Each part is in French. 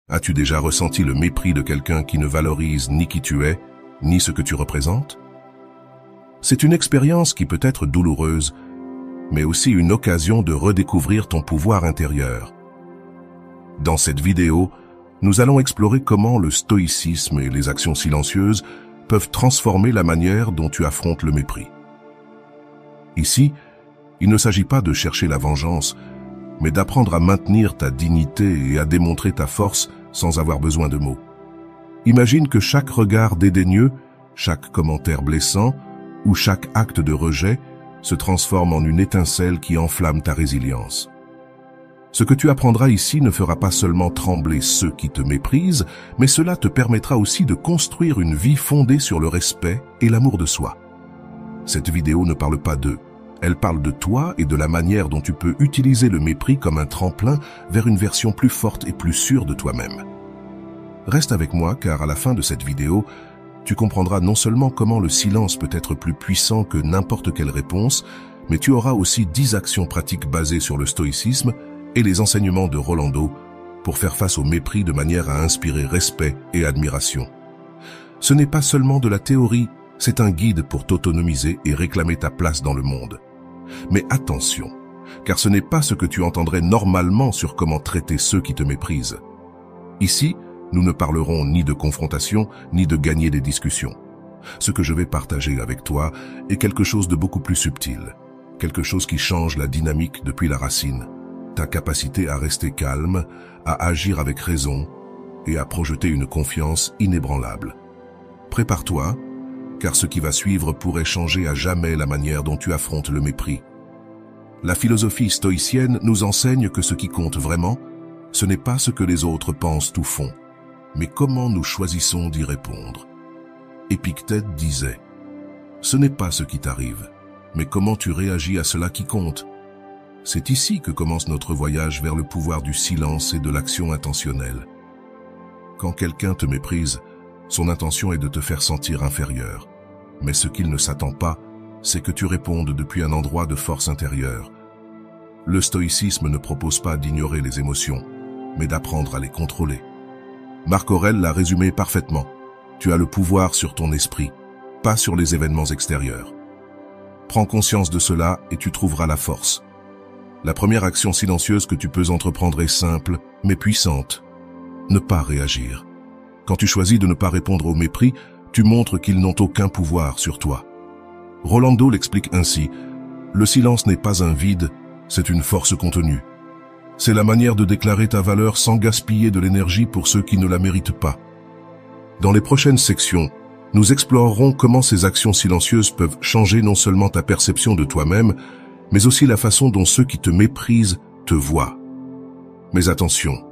As-tu déjà ressenti le mépris de quelqu'un qui ne valorise ni qui tu es, ni ce que tu représentes? C'est une expérience qui peut être douloureuse, mais aussi une occasion de redécouvrir ton pouvoir intérieur. Dans cette vidéo, nous allons explorer comment le stoïcisme et les actions silencieuses peuvent transformer la manière dont tu affrontes le mépris. Ici, il ne s'agit pas de chercher la vengeance, mais d'apprendre à maintenir ta dignité et à démontrer ta force sans avoir besoin de mots. Imagine que chaque regard dédaigneux, chaque commentaire blessant ou chaque acte de rejet se transforme en une étincelle qui enflamme ta résilience. Ce que tu apprendras ici ne fera pas seulement trembler ceux qui te méprisent, mais cela te permettra aussi de construire une vie fondée sur le respect et l'amour de soi. Cette vidéo ne parle pas d'eux. Elle parle de toi et de la manière dont tu peux utiliser le mépris comme un tremplin vers une version plus forte et plus sûre de toi-même. Reste avec moi car à la fin de cette vidéo, tu comprendras non seulement comment le silence peut être plus puissant que n'importe quelle réponse, mais tu auras aussi 10 actions pratiques basées sur le stoïcisme et les enseignements de Rolando pour faire face au mépris de manière à inspirer respect et admiration. Ce n'est pas seulement de la théorie, c'est un guide pour t'autonomiser et réclamer ta place dans le monde. Mais attention, car ce n'est pas ce que tu entendrais normalement sur comment traiter ceux qui te méprisent. Ici, nous ne parlerons ni de confrontation, ni de gagner des discussions. Ce que je vais partager avec toi est quelque chose de beaucoup plus subtil, quelque chose qui change la dynamique depuis la racine, ta capacité à rester calme, à agir avec raison et à projeter une confiance inébranlable. Prépare-toi, car ce qui va suivre pourrait changer à jamais la manière dont tu affrontes le mépris. La philosophie stoïcienne nous enseigne que ce qui compte vraiment, ce n'est pas ce que les autres pensent ou font, mais comment nous choisissons d'y répondre. Épictète disait « Ce n'est pas ce qui t'arrive, mais comment tu réagis à cela qui compte. » C'est ici que commence notre voyage vers le pouvoir du silence et de l'action intentionnelle. Quand quelqu'un te méprise, son intention est de te faire sentir inférieur. Mais ce qu'il ne s'attend pas, c'est que tu répondes depuis un endroit de force intérieure. Le stoïcisme ne propose pas d'ignorer les émotions, mais d'apprendre à les contrôler. Marc Aurèle l'a résumé parfaitement. Tu as le pouvoir sur ton esprit, pas sur les événements extérieurs. Prends conscience de cela et tu trouveras la force. La première action silencieuse que tu peux entreprendre est simple, mais puissante. Ne pas réagir. Quand tu choisis de ne pas répondre au mépris, tu montres qu'ils n'ont aucun pouvoir sur toi. Rolando l'explique ainsi, « Le silence n'est pas un vide, c'est une force contenue. C'est la manière de déclarer ta valeur sans gaspiller de l'énergie pour ceux qui ne la méritent pas. » Dans les prochaines sections, nous explorerons comment ces actions silencieuses peuvent changer non seulement ta perception de toi-même, mais aussi la façon dont ceux qui te méprisent te voient. Mais attention,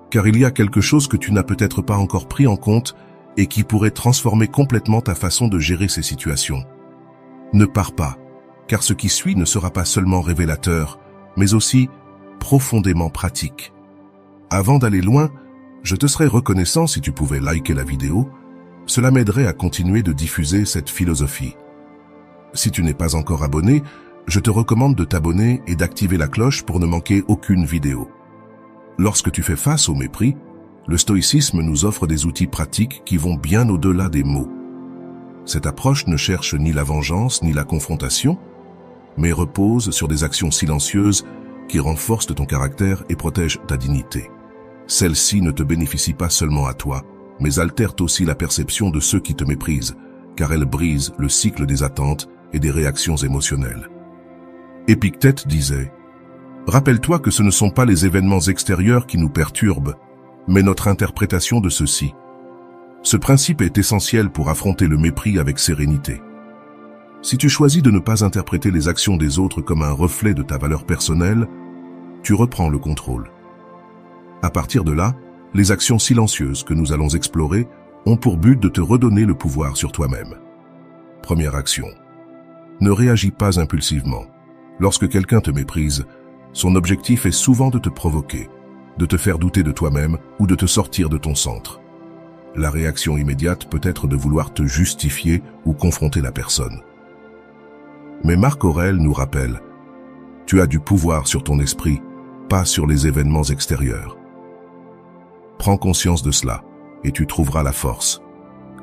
car il y a quelque chose que tu n'as peut-être pas encore pris en compte et qui pourrait transformer complètement ta façon de gérer ces situations. Ne pars pas, car ce qui suit ne sera pas seulement révélateur, mais aussi profondément pratique. Avant d'aller loin, je te serais reconnaissant si tu pouvais liker la vidéo, cela m'aiderait à continuer de diffuser cette philosophie. Si tu n'es pas encore abonné, je te recommande de t'abonner et d'activer la cloche pour ne manquer aucune vidéo. Lorsque tu fais face au mépris, le stoïcisme nous offre des outils pratiques qui vont bien au-delà des mots. Cette approche ne cherche ni la vengeance ni la confrontation, mais repose sur des actions silencieuses qui renforcent ton caractère et protègent ta dignité. Celles-ci ne te bénéficient pas seulement à toi, mais altèrent aussi la perception de ceux qui te méprisent, car elles brisent le cycle des attentes et des réactions émotionnelles. Épictète disait « Rappelle-toi que ce ne sont pas les événements extérieurs qui nous perturbent, mais notre interprétation de ceux-ci. Ce principe est essentiel pour affronter le mépris avec sérénité. Si tu choisis de ne pas interpréter les actions des autres comme un reflet de ta valeur personnelle, tu reprends le contrôle. À partir de là, les actions silencieuses que nous allons explorer ont pour but de te redonner le pouvoir sur toi-même. Première action. Ne réagis pas impulsivement. Lorsque quelqu'un te méprise, son objectif est souvent de te provoquer, de te faire douter de toi-même ou de te sortir de ton centre. La réaction immédiate peut être de vouloir te justifier ou confronter la personne. Mais Marc Aurèle nous rappelle, tu as du pouvoir sur ton esprit, pas sur les événements extérieurs. Prends conscience de cela, et tu trouveras la force.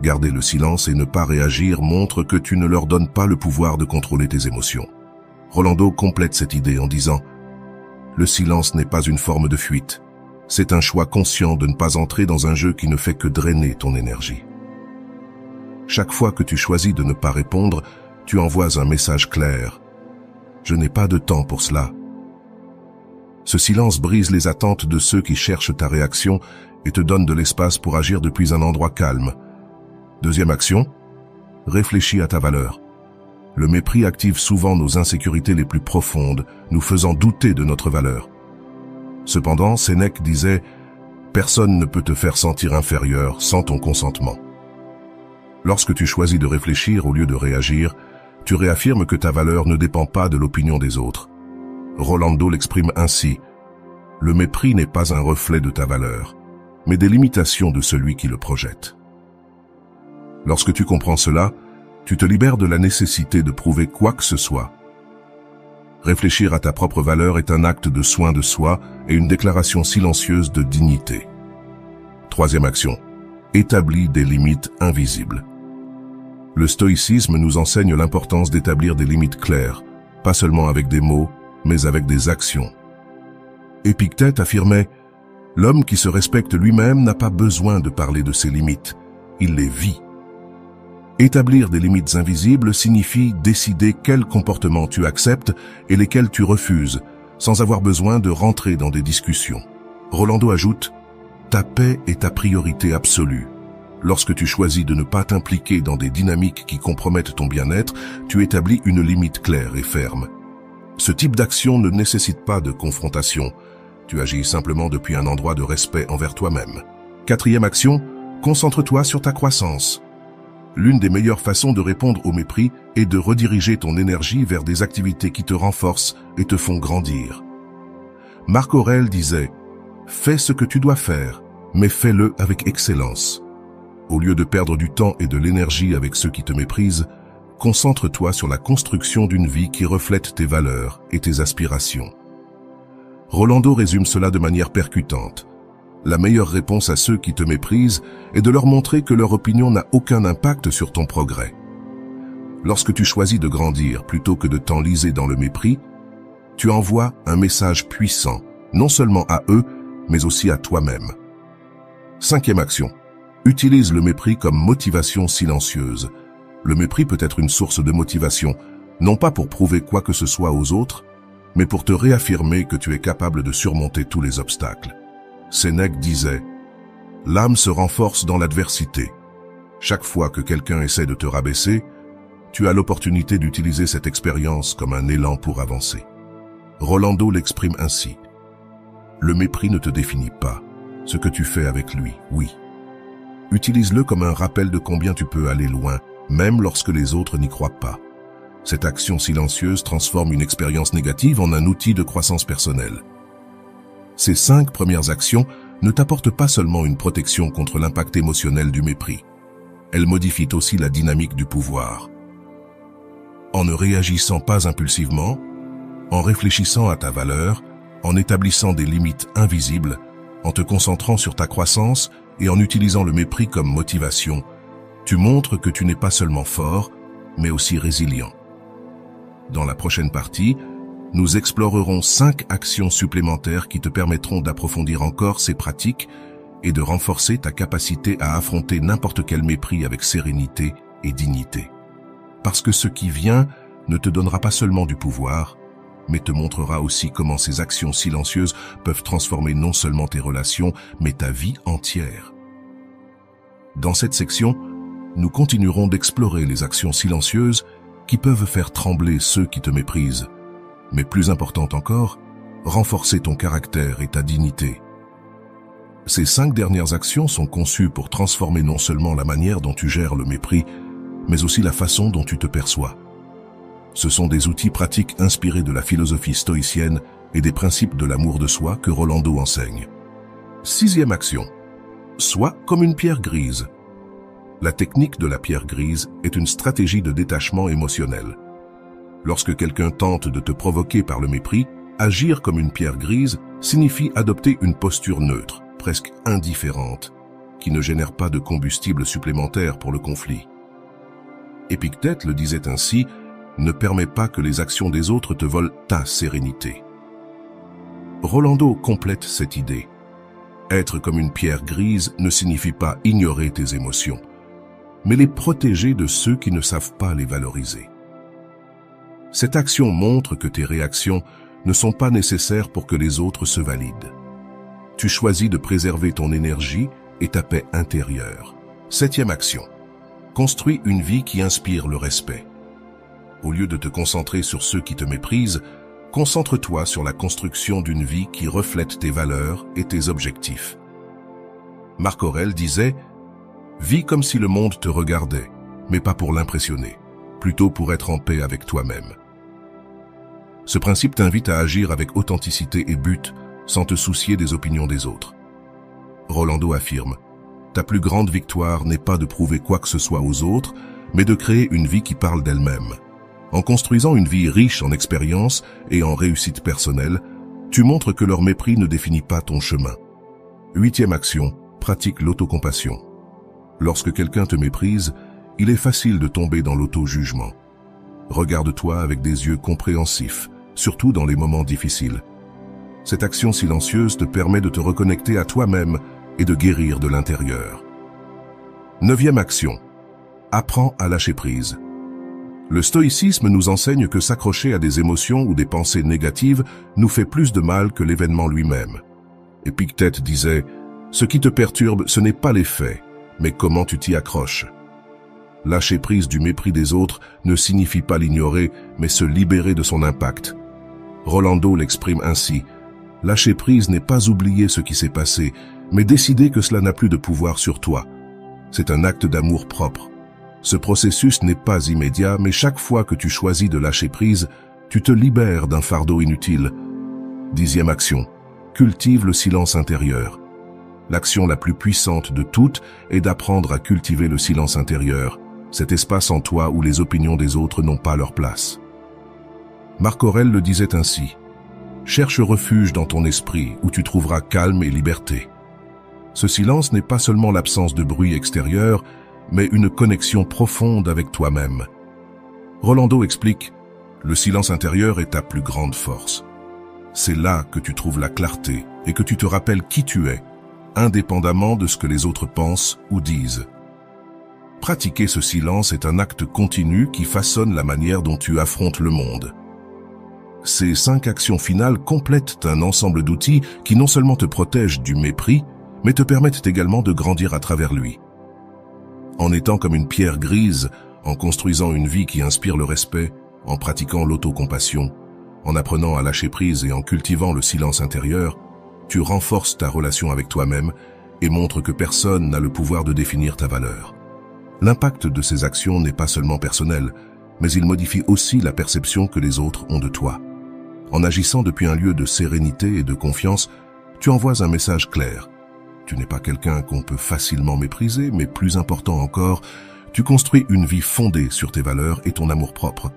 Garder le silence et ne pas réagir montre que tu ne leur donnes pas le pouvoir de contrôler tes émotions. Rolando complète cette idée en disant « Le silence n'est pas une forme de fuite. C'est un choix conscient de ne pas entrer dans un jeu qui ne fait que drainer ton énergie. » Chaque fois que tu choisis de ne pas répondre, tu envoies un message clair. « Je n'ai pas de temps pour cela. » Ce silence brise les attentes de ceux qui cherchent ta réaction et te donne de l'espace pour agir depuis un endroit calme. Deuxième action, réfléchis à ta valeur. Le mépris active souvent nos insécurités les plus profondes, nous faisant douter de notre valeur. Cependant, Sénèque disait « Personne ne peut te faire sentir inférieur sans ton consentement. » Lorsque tu choisis de réfléchir au lieu de réagir, tu réaffirmes que ta valeur ne dépend pas de l'opinion des autres. Rolando l'exprime ainsi « Le mépris n'est pas un reflet de ta valeur, mais des limitations de celui qui le projette. » Lorsque tu comprends cela, tu te libères de la nécessité de prouver quoi que ce soit. Réfléchir à ta propre valeur est un acte de soin de soi et une déclaration silencieuse de dignité. Troisième action, établis des limites invisibles. Le stoïcisme nous enseigne l'importance d'établir des limites claires, pas seulement avec des mots, mais avec des actions. Épictète affirmait « L'homme qui se respecte lui-même n'a pas besoin de parler de ses limites, il les vit. » Établir des limites invisibles signifie décider quels comportements tu acceptes et lesquels tu refuses, sans avoir besoin de rentrer dans des discussions. Rolando ajoute « Ta paix est ta priorité absolue. Lorsque tu choisis de ne pas t'impliquer dans des dynamiques qui compromettent ton bien-être, tu établis une limite claire et ferme. Ce type d'action ne nécessite pas de confrontation. Tu agis simplement depuis un endroit de respect envers toi-même. Quatrième action, concentre-toi sur ta croissance. L'une des meilleures façons de répondre au mépris est de rediriger ton énergie vers des activités qui te renforcent et te font grandir. Marc Aurèle disait « Fais ce que tu dois faire, mais fais-le avec excellence. » Au lieu de perdre du temps et de l'énergie avec ceux qui te méprisent, concentre-toi sur la construction d'une vie qui reflète tes valeurs et tes aspirations. Rolando résume cela de manière percutante. La meilleure réponse à ceux qui te méprisent est de leur montrer que leur opinion n'a aucun impact sur ton progrès. Lorsque tu choisis de grandir plutôt que de t'enliser dans le mépris, tu envoies un message puissant, non seulement à eux, mais aussi à toi-même. Cinquième action. Utilise le mépris comme motivation silencieuse. Le mépris peut être une source de motivation, non pas pour prouver quoi que ce soit aux autres, mais pour te réaffirmer que tu es capable de surmonter tous les obstacles. Sénèque disait « L'âme se renforce dans l'adversité. Chaque fois que quelqu'un essaie de te rabaisser, tu as l'opportunité d'utiliser cette expérience comme un élan pour avancer. » Rolando l'exprime ainsi. « Le mépris ne te définit pas. Ce que tu fais avec lui, oui. Utilise-le comme un rappel de combien tu peux aller loin, même lorsque les autres n'y croient pas. Cette action silencieuse transforme une expérience négative en un outil de croissance personnelle. » Ces 5 premières actions ne t'apportent pas seulement une protection contre l'impact émotionnel du mépris. Elles modifient aussi la dynamique du pouvoir. En ne réagissant pas impulsivement, en réfléchissant à ta valeur, en établissant des limites invisibles, en te concentrant sur ta croissance et en utilisant le mépris comme motivation, tu montres que tu n'es pas seulement fort, mais aussi résilient. Dans la prochaine partie, nous explorerons 5 actions supplémentaires qui te permettront d'approfondir encore ces pratiques et de renforcer ta capacité à affronter n'importe quel mépris avec sérénité et dignité. Parce que ce qui vient ne te donnera pas seulement du pouvoir, mais te montrera aussi comment ces actions silencieuses peuvent transformer non seulement tes relations, mais ta vie entière. Dans cette section, nous continuerons d'explorer les actions silencieuses qui peuvent faire trembler ceux qui te méprisent, mais plus important encore, renforcer ton caractère et ta dignité. Ces 5 dernières actions sont conçues pour transformer non seulement la manière dont tu gères le mépris, mais aussi la façon dont tu te perçois. Ce sont des outils pratiques inspirés de la philosophie stoïcienne et des principes de l'amour de soi que Rolando enseigne. 6e action. Sois comme une pierre grise. La technique de la pierre grise est une stratégie de détachement émotionnel. Lorsque quelqu'un tente de te provoquer par le mépris, agir comme une pierre grise signifie adopter une posture neutre, presque indifférente, qui ne génère pas de combustible supplémentaire pour le conflit. Épictète le disait ainsi, « Ne permets pas que les actions des autres te volent ta sérénité ». Rolando complète cette idée. Être comme une pierre grise ne signifie pas ignorer tes émotions, mais les protéger de ceux qui ne savent pas les valoriser. Cette action montre que tes réactions ne sont pas nécessaires pour que les autres se valident. Tu choisis de préserver ton énergie et ta paix intérieure. 7e action. Construis une vie qui inspire le respect. Au lieu de te concentrer sur ceux qui te méprisent, concentre-toi sur la construction d'une vie qui reflète tes valeurs et tes objectifs. Marc Aurèle disait « Vis comme si le monde te regardait, mais pas pour l'impressionner, plutôt pour être en paix avec toi-même. » Ce principe t'invite à agir avec authenticité et but, sans te soucier des opinions des autres. Rolando affirme « Ta plus grande victoire n'est pas de prouver quoi que ce soit aux autres, mais de créer une vie qui parle d'elle-même. En construisant une vie riche en expériences et en réussite personnelle, tu montres que leur mépris ne définit pas ton chemin. » 8e action, pratique l'autocompassion. Lorsque quelqu'un te méprise, il est facile de tomber dans l'auto-jugement. Regarde-toi avec des yeux compréhensifs, surtout dans les moments difficiles. Cette action silencieuse te permet de te reconnecter à toi-même et de guérir de l'intérieur. 9e action, apprends à lâcher prise. Le stoïcisme nous enseigne que s'accrocher à des émotions ou des pensées négatives nous fait plus de mal que l'événement lui-même. Épictète disait « Ce qui te perturbe, ce n'est pas les faits, mais comment tu t'y accroches. » Lâcher prise du mépris des autres ne signifie pas l'ignorer, mais se libérer de son impact. Rolando l'exprime ainsi « Lâcher prise n'est pas oublier ce qui s'est passé, mais décider que cela n'a plus de pouvoir sur toi. C'est un acte d'amour propre. Ce processus n'est pas immédiat, mais chaque fois que tu choisis de lâcher prise, tu te libères d'un fardeau inutile. » 10e action, cultive le silence intérieur. L'action la plus puissante de toutes est d'apprendre à cultiver le silence intérieur, cet espace en toi où les opinions des autres n'ont pas leur place. Marc Aurèle le disait ainsi, « Cherche refuge dans ton esprit où tu trouveras calme et liberté. » Ce silence n'est pas seulement l'absence de bruit extérieur, mais une connexion profonde avec toi-même. Rolando explique, « Le silence intérieur est ta plus grande force. C'est là que tu trouves la clarté et que tu te rappelles qui tu es, indépendamment de ce que les autres pensent ou disent. » Pratiquer ce silence est un acte continu qui façonne la manière dont tu affrontes le monde. Ces 5 actions finales complètent un ensemble d'outils qui non seulement te protègent du mépris, mais te permettent également de grandir à travers lui. En étant comme une pierre grise, en construisant une vie qui inspire le respect, en pratiquant l'autocompassion, en apprenant à lâcher prise et en cultivant le silence intérieur, tu renforces ta relation avec toi-même et montres que personne n'a le pouvoir de définir ta valeur. L'impact de ces actions n'est pas seulement personnel, mais il modifie aussi la perception que les autres ont de toi. En agissant depuis un lieu de sérénité et de confiance, tu envoies un message clair. Tu n'es pas quelqu'un qu'on peut facilement mépriser, mais plus important encore, tu construis une vie fondée sur tes valeurs et ton amour-propre.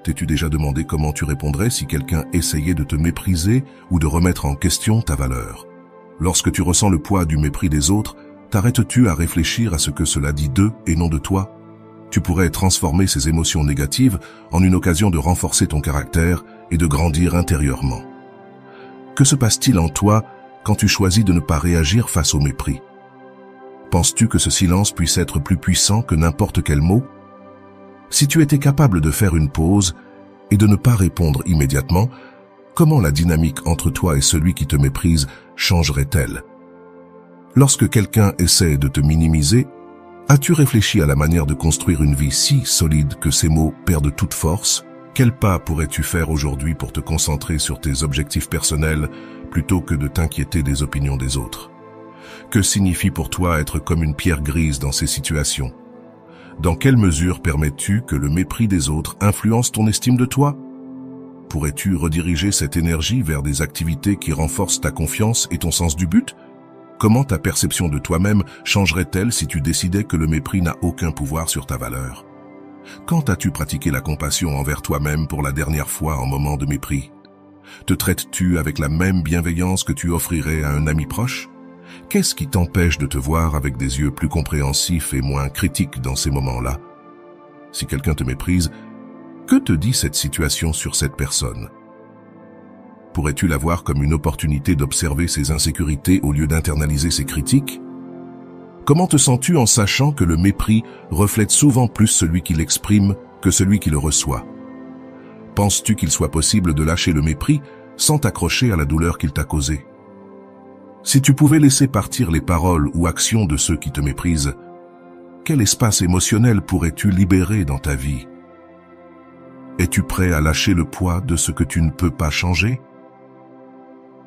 T'es-tu déjà demandé comment tu répondrais si quelqu'un essayait de te mépriser ou de remettre en question ta valeur? Lorsque tu ressens le poids du mépris des autres, t'arrêtes-tu à réfléchir à ce que cela dit d'eux et non de toi? Tu pourrais transformer ces émotions négatives en une occasion de renforcer ton caractère et de grandir intérieurement. Que se passe-t-il en toi quand tu choisis de ne pas réagir face au mépris? Penses-tu que ce silence puisse être plus puissant que n'importe quel mot? Si tu étais capable de faire une pause et de ne pas répondre immédiatement, comment la dynamique entre toi et celui qui te méprise changerait-elle? Lorsque quelqu'un essaie de te minimiser, as-tu réfléchi à la manière de construire une vie si solide que ces mots perdent toute force? Quel pas pourrais-tu faire aujourd'hui pour te concentrer sur tes objectifs personnels plutôt que de t'inquiéter des opinions des autres? Que signifie pour toi être comme une pierre grise dans ces situations? Dans quelle mesure permets-tu que le mépris des autres influence ton estime de toi? Pourrais-tu rediriger cette énergie vers des activités qui renforcent ta confiance et ton sens du but? Comment ta perception de toi-même changerait-elle si tu décidais que le mépris n'a aucun pouvoir sur ta valeur? Quand as-tu pratiqué la compassion envers toi-même pour la dernière fois en moment de mépris? Te traites-tu avec la même bienveillance que tu offrirais à un ami proche? Qu'est-ce qui t'empêche de te voir avec des yeux plus compréhensifs et moins critiques dans ces moments-là? Si quelqu'un te méprise, que te dit cette situation sur cette personne? Pourrais-tu la voir comme une opportunité d'observer ses insécurités au lieu d'internaliser ses critiques? Comment te sens-tu en sachant que le mépris reflète souvent plus celui qui l'exprime que celui qui le reçoit? Penses-tu qu'il soit possible de lâcher le mépris sans t'accrocher à la douleur qu'il t'a causée? Si tu pouvais laisser partir les paroles ou actions de ceux qui te méprisent, quel espace émotionnel pourrais-tu libérer dans ta vie? Es-tu prêt à lâcher le poids de ce que tu ne peux pas changer?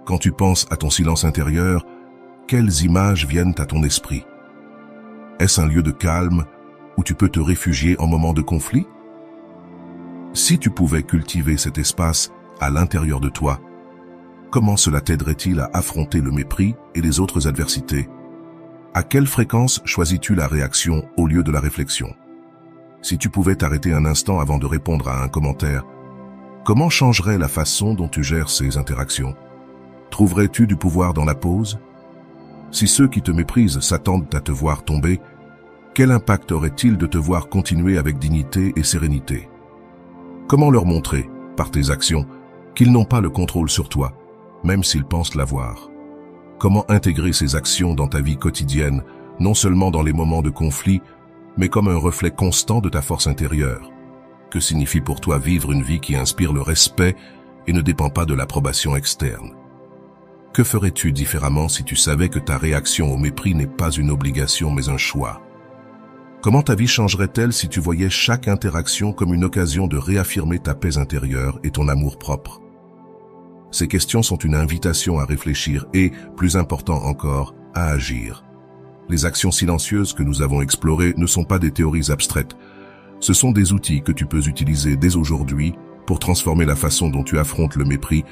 Quand tu penses à ton silence intérieur, quelles images viennent à ton esprit? Est-ce un lieu de calme où tu peux te réfugier en moment de conflit? Si tu pouvais cultiver cet espace à l'intérieur de toi, comment cela t'aiderait-il à affronter le mépris et les autres adversités? À quelle fréquence choisis-tu la réaction au lieu de la réflexion? Si tu pouvais t'arrêter un instant avant de répondre à un commentaire, comment changerait la façon dont tu gères ces interactions? Trouverais-tu du pouvoir dans la pause? Si ceux qui te méprisent s'attendent à te voir tomber, quel impact aurait-il de te voir continuer avec dignité et sérénité? Comment leur montrer, par tes actions, qu'ils n'ont pas le contrôle sur toi, même s'ils pensent l'avoir? Comment intégrer ces actions dans ta vie quotidienne, non seulement dans les moments de conflit, mais comme un reflet constant de ta force intérieure? Que signifie pour toi vivre une vie qui inspire le respect et ne dépend pas de l'approbation externe? Que ferais-tu différemment si tu savais que ta réaction au mépris n'est pas une obligation mais un choix? Comment ta vie changerait-elle si tu voyais chaque interaction comme une occasion de réaffirmer ta paix intérieure et ton amour propre? Ces questions sont une invitation à réfléchir et, plus important encore, à agir. Les actions silencieuses que nous avons explorées ne sont pas des théories abstraites. Ce sont des outils que tu peux utiliser dès aujourd'hui pour transformer la façon dont tu affrontes le mépris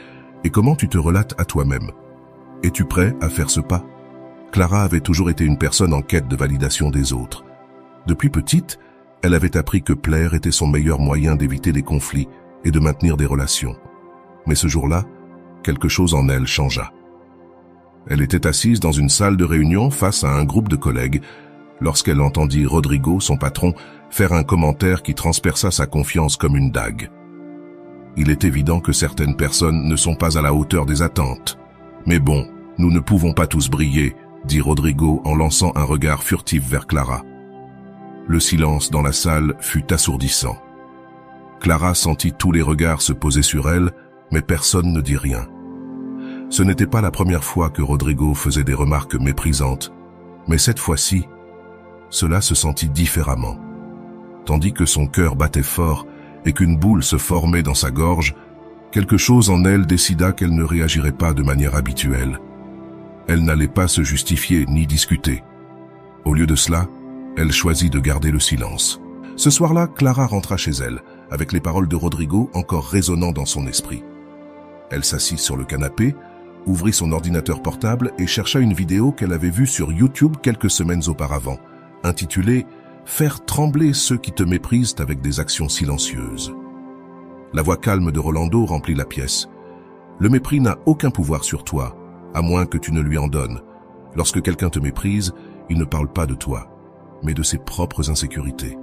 et comment tu te relates à toi-même. Es-tu prêt à faire ce pas? Clara avait toujours été une personne en quête de validation des autres. Depuis petite, elle avait appris que plaire était son meilleur moyen d'éviter les conflits et de maintenir des relations. Mais ce jour-là, quelque chose en elle changea. Elle était assise dans une salle de réunion face à un groupe de collègues lorsqu'elle entendit Rodrigo, son patron, faire un commentaire qui transperça sa confiance comme une dague. Il est évident que certaines personnes ne sont pas à la hauteur des attentes. Mais bon, nous ne pouvons pas tous briller, dit Rodrigo en lançant un regard furtif vers Clara. Le silence dans la salle fut assourdissant. Clara sentit tous les regards se poser sur elle, mais personne ne dit rien. Ce n'était pas la première fois que Rodrigo faisait des remarques méprisantes, mais cette fois-ci, cela se sentit différemment. Tandis que son cœur battait fort et qu'une boule se formait dans sa gorge, quelque chose en elle décida qu'elle ne réagirait pas de manière habituelle. Elle n'allait pas se justifier ni discuter. Au lieu de cela, elle choisit de garder le silence. Ce soir-là, Clara rentra chez elle, avec les paroles de Rodrigo encore résonnant dans son esprit. Elle s'assit sur le canapé, ouvrit son ordinateur portable et chercha une vidéo qu'elle avait vue sur YouTube quelques semaines auparavant, intitulée « Faire trembler ceux qui te méprisent avec des actions silencieuses ». La voix calme de Rolando remplit la pièce. Le mépris n'a aucun pouvoir sur toi, à moins que tu ne lui en donnes. Lorsque quelqu'un te méprise, il ne parle pas de toi, mais de ses propres insécurités.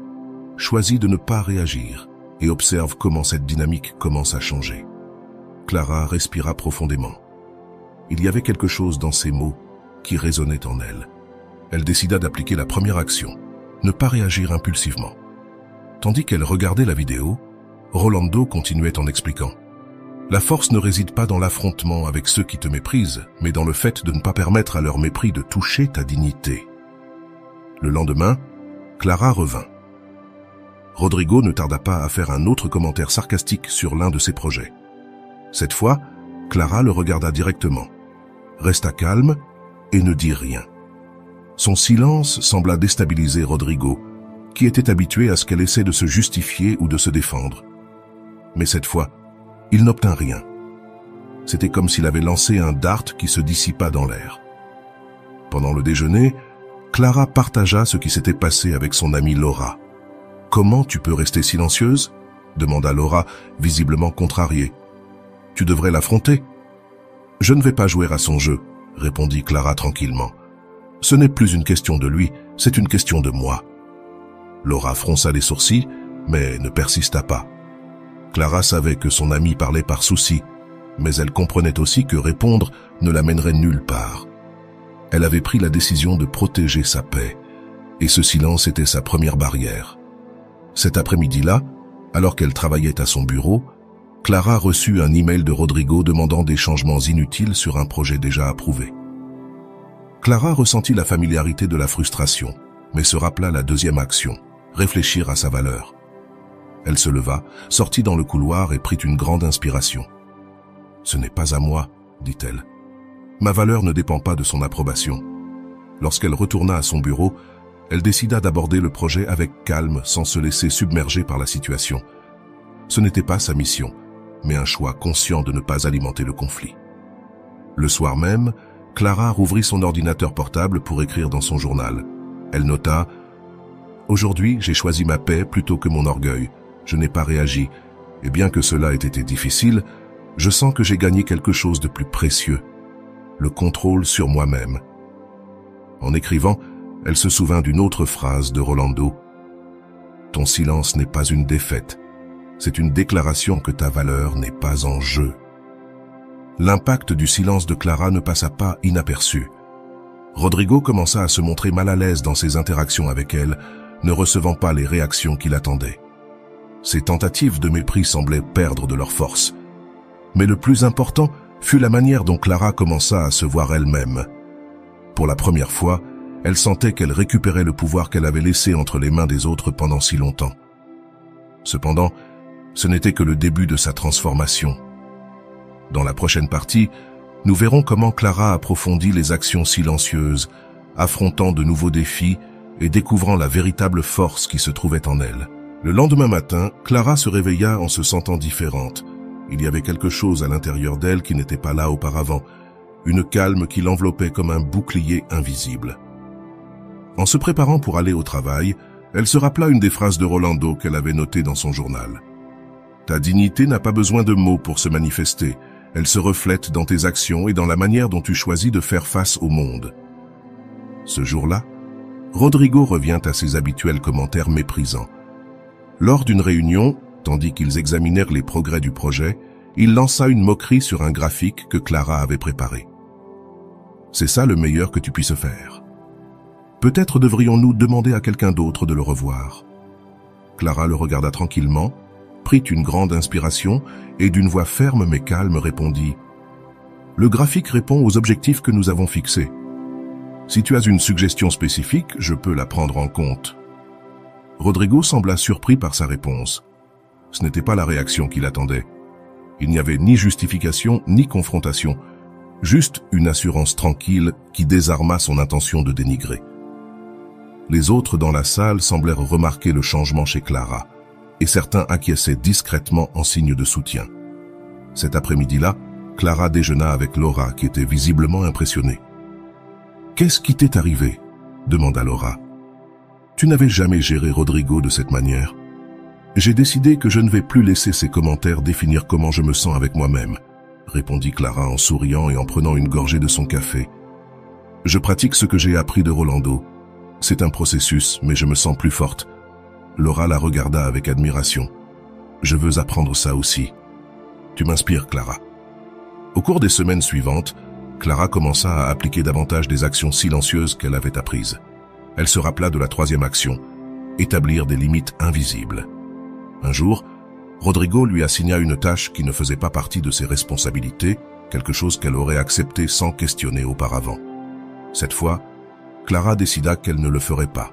Choisis de ne pas réagir et observe comment cette dynamique commence à changer. Clara respira profondément. Il y avait quelque chose dans ces mots qui résonnait en elle. Elle décida d'appliquer la première action, ne pas réagir impulsivement. Tandis qu'elle regardait la vidéo, Rolando continuait en expliquant. La force ne réside pas dans l'affrontement avec ceux qui te méprisent, mais dans le fait de ne pas permettre à leur mépris de toucher ta dignité. Le lendemain, Clara revint. Rodrigo ne tarda pas à faire un autre commentaire sarcastique sur l'un de ses projets. Cette fois, Clara le regarda directement, resta calme et ne dit rien. Son silence sembla déstabiliser Rodrigo, qui était habitué à ce qu'elle essaie de se justifier ou de se défendre. Mais cette fois, il n'obtint rien. C'était comme s'il avait lancé un dart qui se dissipa dans l'air. Pendant le déjeuner, Clara partagea ce qui s'était passé avec son amie Laura. « Comment tu peux rester silencieuse ?» demanda Laura, visiblement contrariée. « Tu devrais l'affronter. »« Je ne vais pas jouer à son jeu, » répondit Clara tranquillement. Ce n'est plus une question de lui, c'est une question de moi. Laura fronça les sourcils, mais ne persista pas. Clara savait que son amie parlait par souci, mais elle comprenait aussi que répondre ne l'amènerait nulle part. Elle avait pris la décision de protéger sa paix, et ce silence était sa première barrière. Cet après-midi-là, alors qu'elle travaillait à son bureau, Clara reçut un email de Rodrigo demandant des changements inutiles sur un projet déjà approuvé. Clara ressentit la familiarité de la frustration, mais se rappela la deuxième action, réfléchir à sa valeur. Elle se leva, sortit dans le couloir et prit une grande inspiration. « Ce n'est pas à moi, dit-elle. Ma valeur ne dépend pas de son approbation. » Lorsqu'elle retourna à son bureau, elle décida d'aborder le projet avec calme sans se laisser submerger par la situation. Ce n'était pas sa mission, mais un choix conscient de ne pas alimenter le conflit. Le soir même, Clara rouvrit son ordinateur portable pour écrire dans son journal. Elle nota « Aujourd'hui, j'ai choisi ma paix plutôt que mon orgueil. Je n'ai pas réagi, et bien que cela ait été difficile, je sens que j'ai gagné quelque chose de plus précieux, le contrôle sur moi-même. » En écrivant, elle se souvint d'une autre phrase de Rolando. « Ton silence n'est pas une défaite, c'est une déclaration que ta valeur n'est pas en jeu. » L'impact du silence de Clara ne passa pas inaperçu. Rodrigo commença à se montrer mal à l'aise dans ses interactions avec elle, ne recevant pas les réactions qu'il attendait. Ses tentatives de mépris semblaient perdre de leur force. Mais le plus important fut la manière dont Clara commença à se voir elle-même. Pour la première fois, elle sentait qu'elle récupérait le pouvoir qu'elle avait laissé entre les mains des autres pendant si longtemps. Cependant, ce n'était que le début de sa transformation. Dans la prochaine partie, nous verrons comment Clara approfondit les actions silencieuses, affrontant de nouveaux défis et découvrant la véritable force qui se trouvait en elle. Le lendemain matin, Clara se réveilla en se sentant différente. Il y avait quelque chose à l'intérieur d'elle qui n'était pas là auparavant, une calme qui l'enveloppait comme un bouclier invisible. En se préparant pour aller au travail, elle se rappela une des phrases de Rolando qu'elle avait notées dans son journal. « Ta dignité n'a pas besoin de mots pour se manifester. Elle se reflète dans tes actions et dans la manière dont tu choisis de faire face au monde. » Ce jour-là, Rodrigo revient à ses habituels commentaires méprisants. Lors d'une réunion, tandis qu'ils examinèrent les progrès du projet, il lança une moquerie sur un graphique que Clara avait préparé. « C'est ça le meilleur que tu puisses faire. Peut-être devrions-nous demander à quelqu'un d'autre de le revoir. » Clara le regarda tranquillement, prit une grande inspiration et d'une voix ferme mais calme répondit « Le graphique répond aux objectifs que nous avons fixés. Si tu as une suggestion spécifique, je peux la prendre en compte. » Rodrigo sembla surpris par sa réponse. Ce n'était pas la réaction qu'il attendait. Il n'y avait ni justification ni confrontation, juste une assurance tranquille qui désarma son intention de dénigrer. Les autres dans la salle semblèrent remarquer le changement chez Clara, et certains acquiesçaient discrètement en signe de soutien. Cet après-midi-là, Clara déjeuna avec Laura qui était visiblement impressionnée. « Qu'est-ce qui t'est arrivé ?» demanda Laura. « Tu n'avais jamais géré Rodrigo de cette manière. J'ai décidé que je ne vais plus laisser ses commentaires définir comment je me sens avec moi-même, » répondit Clara en souriant et en prenant une gorgée de son café. « Je pratique ce que j'ai appris de Rolando. C'est un processus, mais je me sens plus forte. » Laura la regarda avec admiration. « Je veux apprendre ça aussi. Tu m'inspires, Clara. » Au cours des semaines suivantes, Clara commença à appliquer davantage des actions silencieuses qu'elle avait apprises. Elle se rappela de la troisième action, établir des limites invisibles. Un jour, Rodrigo lui assigna une tâche qui ne faisait pas partie de ses responsabilités, quelque chose qu'elle aurait accepté sans questionner auparavant. Cette fois, Clara décida qu'elle ne le ferait pas.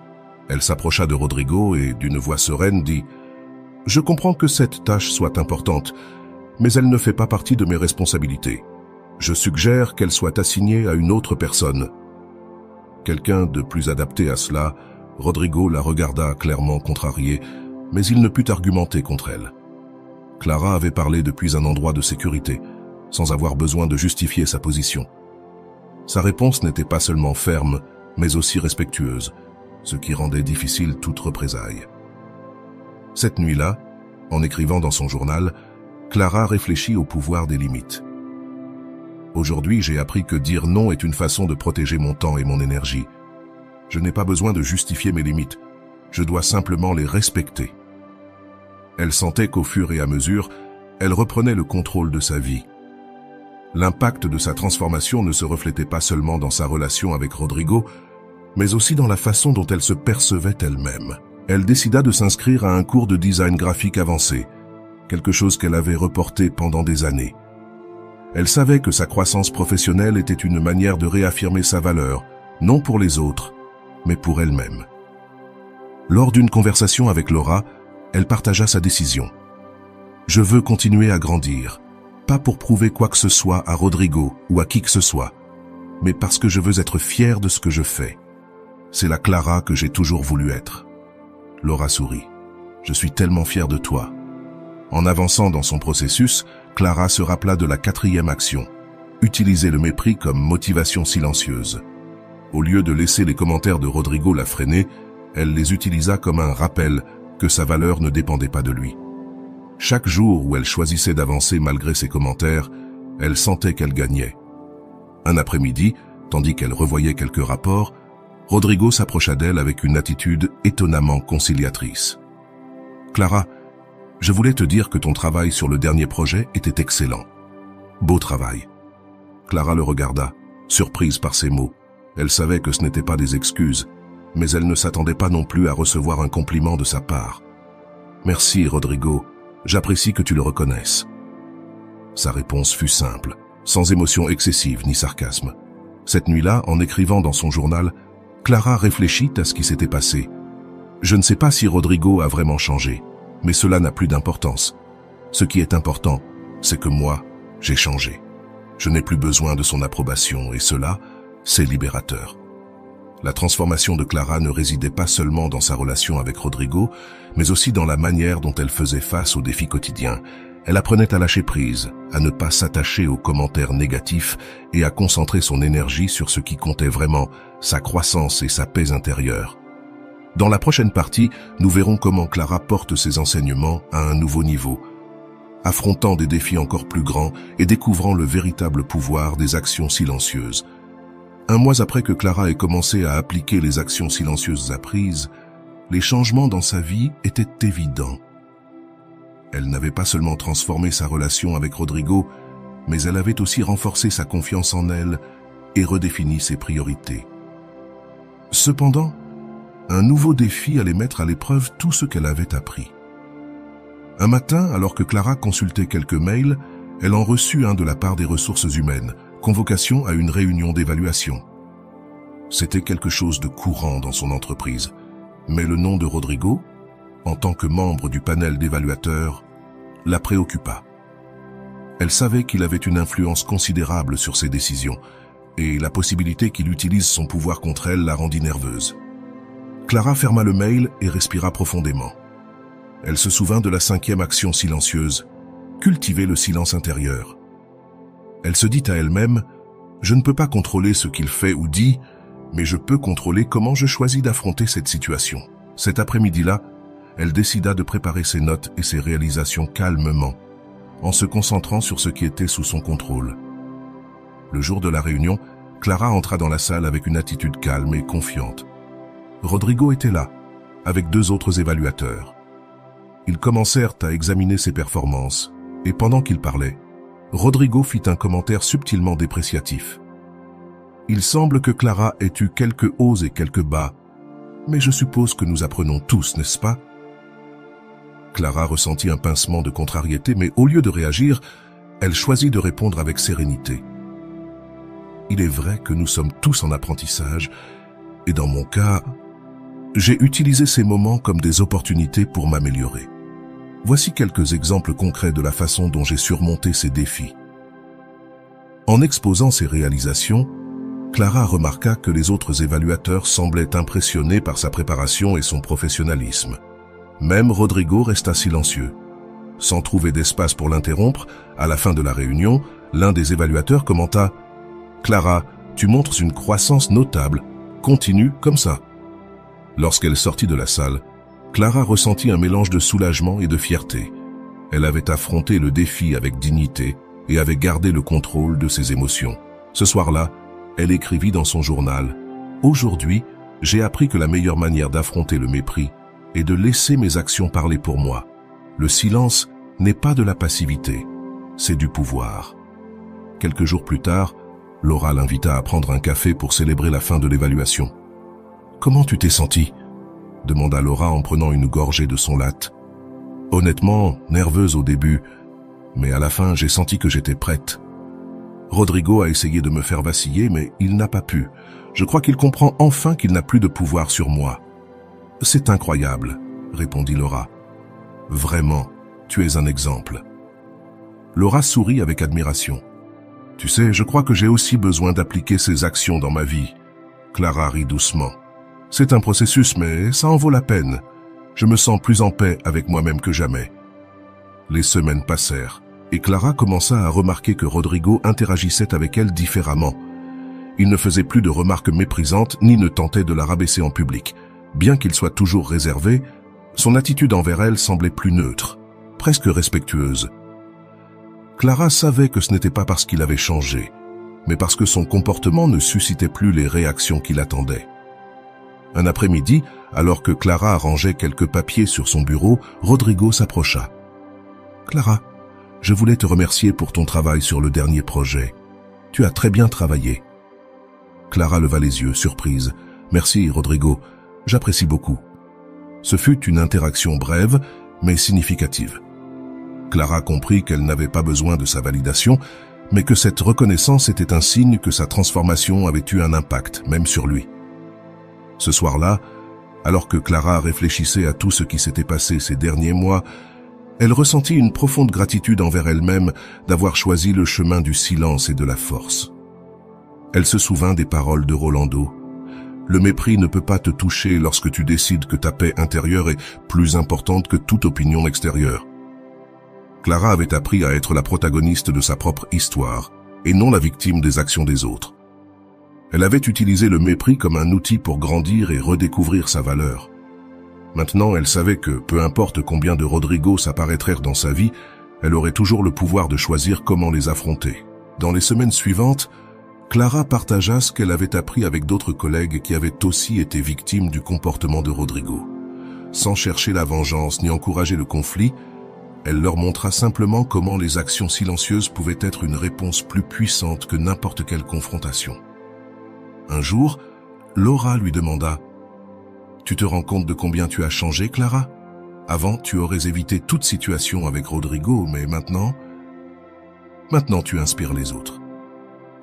Elle s'approcha de Rodrigo et, d'une voix sereine, dit « Je comprends que cette tâche soit importante, mais elle ne fait pas partie de mes responsabilités. Je suggère qu'elle soit assignée à une autre personne. » Quelqu'un de plus adapté à cela, Rodrigo la regarda clairement contrarié, mais il ne put argumenter contre elle. Clara avait parlé depuis un endroit de sécurité, sans avoir besoin de justifier sa position. Sa réponse n'était pas seulement ferme, mais aussi respectueuse, ce qui rendait difficile toute représaille. Cette nuit-là, en écrivant dans son journal, Clara réfléchit au pouvoir des limites. Aujourd'hui, j'ai appris que dire non est une façon de protéger mon temps et mon énergie, Je n'ai pas besoin de justifier mes limites. Je dois simplement les respecter. Elle sentait qu'au fur et à mesure, elle reprenait le contrôle de sa vie. L'impact de sa transformation ne se reflétait pas seulement dans sa relation avec Rodrigo, mais aussi dans la façon dont elle se percevait elle-même. Elle décida de s'inscrire à un cours de design graphique avancé, quelque chose qu'elle avait reporté pendant des années. Elle savait que sa croissance professionnelle était une manière de réaffirmer sa valeur, non pour les autres, mais pour elle-même. Lors d'une conversation avec Laura, elle partagea sa décision. « Je veux continuer à grandir, pas pour prouver quoi que ce soit à Rodrigo ou à qui que ce soit, mais parce que je veux être fière de ce que je fais. C'est la Clara que j'ai toujours voulu être. » Laura sourit. « Je suis tellement fière de toi. » En avançant dans son processus, Clara se rappela de la 4e action, utiliser le mépris comme motivation silencieuse. Au lieu de laisser les commentaires de Rodrigo la freiner, elle les utilisa comme un rappel que sa valeur ne dépendait pas de lui. Chaque jour où elle choisissait d'avancer malgré ses commentaires, elle sentait qu'elle gagnait. Un après-midi, tandis qu'elle revoyait quelques rapports, Rodrigo s'approcha d'elle avec une attitude étonnamment conciliatrice. « Clara, je voulais te dire que ton travail sur le dernier projet était excellent. Beau travail. » Clara le regarda, surprise par ces mots. Elle savait que ce n'était pas des excuses, mais elle ne s'attendait pas non plus à recevoir un compliment de sa part. « Merci, Rodrigo. J'apprécie que tu le reconnaisses. » Sa réponse fut simple, sans émotion excessive ni sarcasme. Cette nuit-là, en écrivant dans son journal, Clara réfléchit à ce qui s'était passé. « Je ne sais pas si Rodrigo a vraiment changé, mais cela n'a plus d'importance. Ce qui est important, c'est que moi, j'ai changé. Je n'ai plus besoin de son approbation et cela, c'est libérateur. » La transformation de Clara ne résidait pas seulement dans sa relation avec Rodrigo, mais aussi dans la manière dont elle faisait face aux défis quotidiens. Elle apprenait à lâcher prise, à ne pas s'attacher aux commentaires négatifs et à concentrer son énergie sur ce qui comptait vraiment, sa croissance et sa paix intérieure. Dans la prochaine partie, nous verrons comment Clara porte ses enseignements à un nouveau niveau, affrontant des défis encore plus grands et découvrant le véritable pouvoir des actions silencieuses. Un mois après que Clara ait commencé à appliquer les actions silencieuses apprises, les changements dans sa vie étaient évidents. Elle n'avait pas seulement transformé sa relation avec Rodrigo, mais elle avait aussi renforcé sa confiance en elle et redéfini ses priorités. Cependant, un nouveau défi allait mettre à l'épreuve tout ce qu'elle avait appris. Un matin, alors que Clara consultait quelques mails, elle en reçut un de la part des ressources humaines, convocation à une réunion d'évaluation. C'était quelque chose de courant dans son entreprise, mais le nom de Rodrigo, en tant que membre du panel d'évaluateurs, la préoccupa. Elle savait qu'il avait une influence considérable sur ses décisions, et la possibilité qu'il utilise son pouvoir contre elle la rendit nerveuse. Clara ferma le mail et respira profondément. Elle se souvint de la 5e action silencieuse, cultiver le silence intérieur. Elle se dit à elle-même, « Je ne peux pas contrôler ce qu'il fait ou dit, mais je peux contrôler comment je choisis d'affronter cette situation. » Cet après-midi-là, elle décida de préparer ses notes et ses réalisations calmement, en se concentrant sur ce qui était sous son contrôle. Le jour de la réunion, Clara entra dans la salle avec une attitude calme et confiante. Rodrigo était là, avec 2 autres évaluateurs. Ils commencèrent à examiner ses performances, et pendant qu'ils parlaient, Rodrigo fit un commentaire subtilement dépréciatif. « Il semble que Clara ait eu quelques hauts et quelques bas, mais je suppose que nous apprenons tous, n'est-ce pas ?» Clara ressentit un pincement de contrariété, mais au lieu de réagir, elle choisit de répondre avec sérénité. « Il est vrai que nous sommes tous en apprentissage, et dans mon cas, j'ai utilisé ces moments comme des opportunités pour m'améliorer. Voici quelques exemples concrets de la façon dont j'ai surmonté ces défis. » En exposant ses réalisations, Clara remarqua que les autres évaluateurs semblaient impressionnés par sa préparation et son professionnalisme. Même Rodrigo resta silencieux. Sans trouver d'espace pour l'interrompre, à la fin de la réunion, l'un des évaluateurs commenta « Clara, tu montres une croissance notable. Continue comme ça. » Lorsqu'elle sortit de la salle, Clara ressentit un mélange de soulagement et de fierté. Elle avait affronté le défi avec dignité et avait gardé le contrôle de ses émotions. Ce soir-là, elle écrivit dans son journal « Aujourd'hui, j'ai appris que la meilleure manière d'affronter le mépris est de laisser mes actions parler pour moi. Le silence n'est pas de la passivité, c'est du pouvoir. Quelques jours plus tard, Laura l'invita à prendre un café pour célébrer la fin de l'évaluation. « Comment tu t'es sentie ?» demanda Laura en prenant une gorgée de son latte. « Honnêtement, nerveuse au début, mais à la fin, j'ai senti que j'étais prête. Rodrigo a essayé de me faire vaciller, mais il n'a pas pu. Je crois qu'il comprend enfin qu'il n'a plus de pouvoir sur moi. »« C'est incroyable, » répondit Laura. « Vraiment, tu es un exemple. » Laura sourit avec admiration. « Tu sais, je crois que j'ai aussi besoin d'appliquer ces actions dans ma vie. » Clara rit doucement. « C'est un processus, mais ça en vaut la peine. Je me sens plus en paix avec moi-même que jamais. » Les semaines passèrent, et Clara commença à remarquer que Rodrigo interagissait avec elle différemment. Il ne faisait plus de remarques méprisantes ni ne tentait de la rabaisser en public. Bien qu'il soit toujours réservé, son attitude envers elle semblait plus neutre, presque respectueuse. Clara savait que ce n'était pas parce qu'il avait changé, mais parce que son comportement ne suscitait plus les réactions qu'il attendait. Un après-midi, alors que Clara rangeait quelques papiers sur son bureau, Rodrigo s'approcha. « Clara, je voulais te remercier pour ton travail sur le dernier projet. Tu as très bien travaillé. » Clara leva les yeux, surprise. « Merci, Rodrigo. J'apprécie beaucoup. » Ce fut une interaction brève, mais significative. Clara comprit qu'elle n'avait pas besoin de sa validation, mais que cette reconnaissance était un signe que sa transformation avait eu un impact, même sur lui. Ce soir-là, alors que Clara réfléchissait à tout ce qui s'était passé ces derniers mois, elle ressentit une profonde gratitude envers elle-même d'avoir choisi le chemin du silence et de la force. Elle se souvint des paroles de Rolando. « Le mépris ne peut pas te toucher lorsque tu décides que ta paix intérieure est plus importante que toute opinion extérieure. » Clara avait appris à être la protagoniste de sa propre histoire et non la victime des actions des autres. Elle avait utilisé le mépris comme un outil pour grandir et redécouvrir sa valeur. Maintenant, elle savait que, peu importe combien de Rodrigo s'apparaîtraient dans sa vie, elle aurait toujours le pouvoir de choisir comment les affronter. Dans les semaines suivantes, Clara partagea ce qu'elle avait appris avec d'autres collègues qui avaient aussi été victimes du comportement de Rodrigo. Sans chercher la vengeance ni encourager le conflit, elle leur montra simplement comment les actions silencieuses pouvaient être une réponse plus puissante que n'importe quelle confrontation. Un jour, Laura lui demanda « Tu te rends compte de combien tu as changé, Clara? Avant, tu aurais évité toute situation avec Rodrigo, mais maintenant tu inspires les autres. »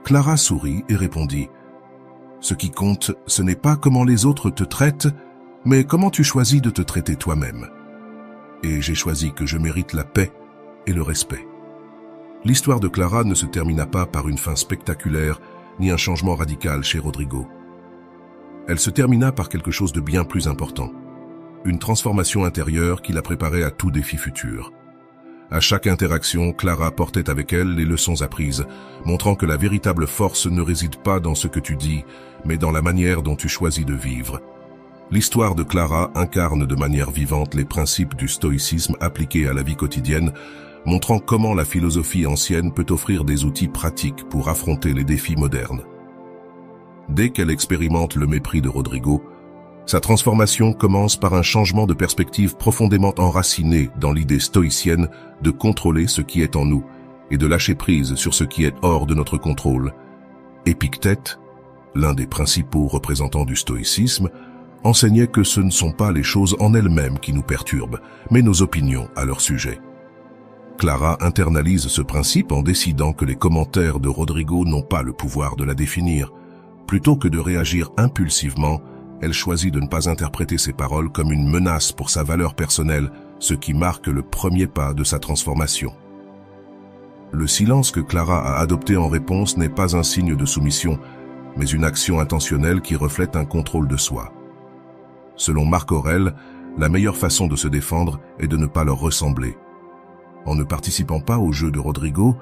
Clara sourit et répondit « Ce qui compte, ce n'est pas comment les autres te traitent, mais comment tu choisis de te traiter toi-même. Et j'ai choisi que je mérite la paix et le respect. » L'histoire de Clara ne se termina pas par une fin spectaculaire ni un changement radical chez Rodrigo. Elle se termina par quelque chose de bien plus important, une transformation intérieure qui la préparait à tout défi futur. À chaque interaction, Clara portait avec elle les leçons apprises, montrant que la véritable force ne réside pas dans ce que tu dis, mais dans la manière dont tu choisis de vivre. L'histoire de Clara incarne de manière vivante les principes du stoïcisme appliqués à la vie quotidienne, montrant comment la philosophie ancienne peut offrir des outils pratiques pour affronter les défis modernes. Dès qu'elle expérimente le mépris de Rodrigo, sa transformation commence par un changement de perspective profondément enraciné dans l'idée stoïcienne de contrôler ce qui est en nous et de lâcher prise sur ce qui est hors de notre contrôle. Épictète, l'un des principaux représentants du stoïcisme, enseignait que ce ne sont pas les choses en elles-mêmes qui nous perturbent, mais nos opinions à leur sujet. Clara internalise ce principe en décidant que les commentaires de Rodrigo n'ont pas le pouvoir de la définir. Plutôt que de réagir impulsivement, elle choisit de ne pas interpréter ses paroles comme une menace pour sa valeur personnelle, ce qui marque le premier pas de sa transformation. Le silence que Clara a adopté en réponse n'est pas un signe de soumission, mais une action intentionnelle qui reflète un contrôle de soi. Selon Marc Aurèle, la meilleure façon de se défendre est de ne pas leur ressembler. En ne participant pas au jeu de Rodrigo,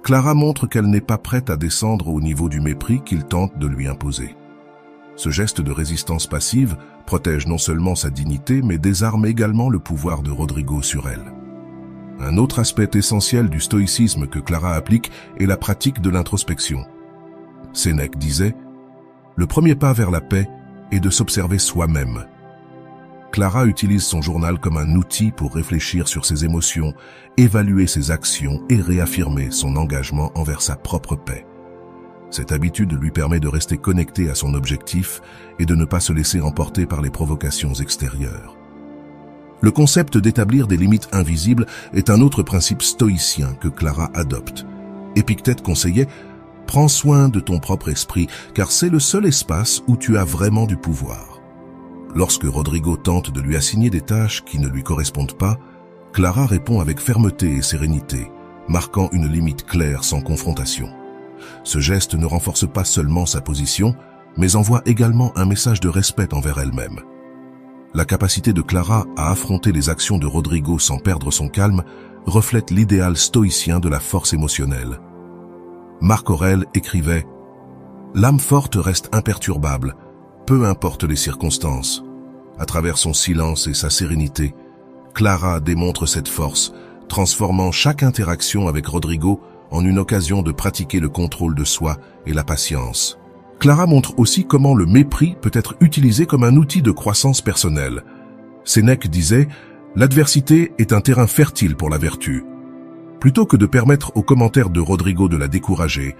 Clara montre qu'elle n'est pas prête à descendre au niveau du mépris qu'il tente de lui imposer. Ce geste de résistance passive protège non seulement sa dignité, mais désarme également le pouvoir de Rodrigo sur elle. Un autre aspect essentiel du stoïcisme que Clara applique est la pratique de l'introspection. Sénèque disait « Le premier pas vers la paix et de s'observer soi-même. Clara utilise son journal comme un outil pour réfléchir sur ses émotions, évaluer ses actions et réaffirmer son engagement envers sa propre paix. Cette habitude lui permet de rester connectée à son objectif et de ne pas se laisser emporter par les provocations extérieures. Le concept d'établir des limites invisibles est un autre principe stoïcien que Clara adopte. Épictète conseillait « Prends soin de ton propre esprit, car c'est le seul espace où tu as vraiment du pouvoir ». Lorsque Rodrigo tente de lui assigner des tâches qui ne lui correspondent pas, Clara répond avec fermeté et sérénité, marquant une limite claire sans confrontation. Ce geste ne renforce pas seulement sa position, mais envoie également un message de respect envers elle-même. La capacité de Clara à affronter les actions de Rodrigo sans perdre son calme reflète l'idéal stoïcien de la force émotionnelle. Marc Aurèle écrivait « L'âme forte reste imperturbable, peu importe les circonstances. À travers son silence et sa sérénité, Clara démontre cette force, transformant chaque interaction avec Rodrigo en une occasion de pratiquer le contrôle de soi et la patience. Clara montre aussi comment le mépris peut être utilisé comme un outil de croissance personnelle. Sénèque disait « L'adversité est un terrain fertile pour la vertu ». Plutôt que de permettre aux commentaires de Rodrigo de la décourager,